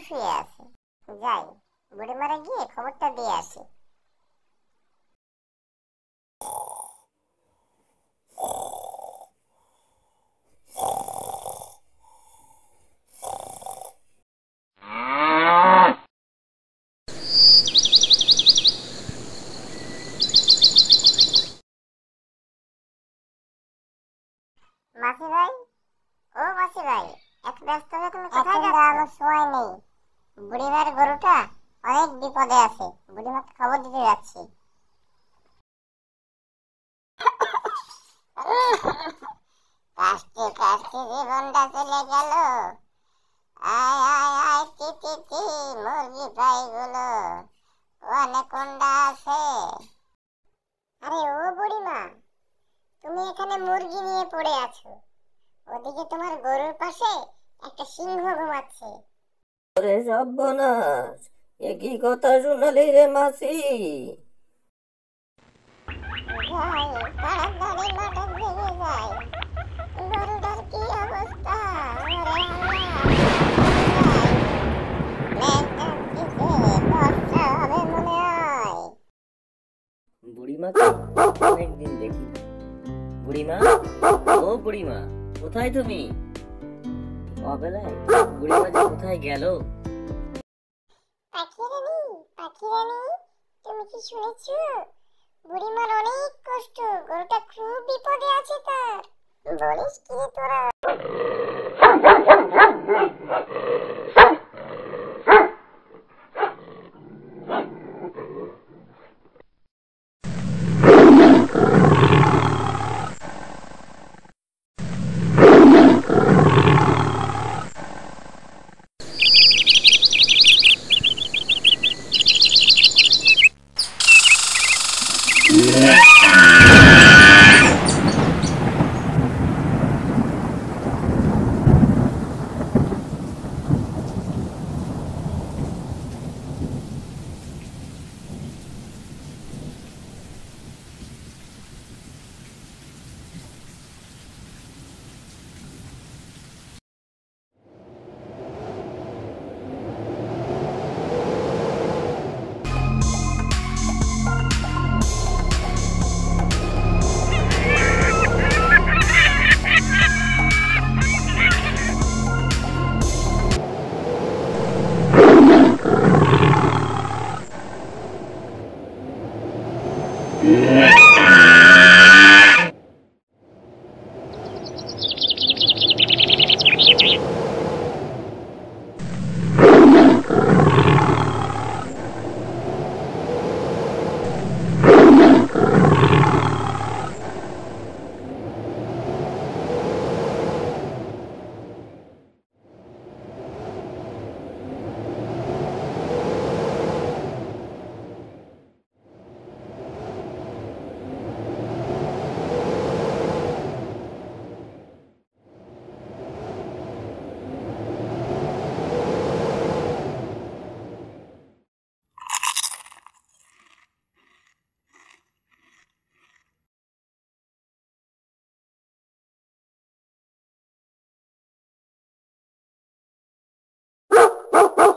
শুয়ে আছে। যাই, বুড়িমারা গিয়ে খবরটা দিয়ে আসি। মাসি ভাই, ও মাসি ভাই, এত ব্যস্ত হয়ে তুমি কোথায় যাচ্ছ? আমার সময় নেই, বুড়িমার গরুটা অনেক বিপদে আছে, বুড়িমাকে খবর দিতে যাচ্ছি। কাশতে কাশতে জীবনটা চলে গেল। আয় আয় আয় টি টি টি, মুরগি প্রায়গুলো অনেকটা আছে। আরে ও বুড়িমা, তুমি এখানে মুরগি নিয়ে পড়ে আছো, ওদিকে তোমার গরুর পাশে একটা সিংহ ঘুমাচ্ছে। ওরে সর্বনাশ, এ কি কথা শোনালি রে মাসি? যাই, তাড়াতাড়ি নাটক ভেঙে যায়। গরুটার কি অবস্থা, ওরে বর্ষা হবে মনে হয়। বুড়িমাকে অনেকদিন দেখি না। বুড়িমা, ও বুড়িমা, কোথায় তুমি? অবেলায় বুড়িমা যে কোথায় গেল? পাখি রানী, পাখি রানী, তুমি কি শুনেছো? বুড়িমার অনেক কষ্ট, গরুটা খুব বিপদে আছে তার। বলিস কি রে তোরা?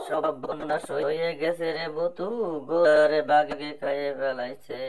সব বন্যা হয়ে গেছে রে বতু, গোয়ারে বাঘে খাইয়ে ফেলাইছে।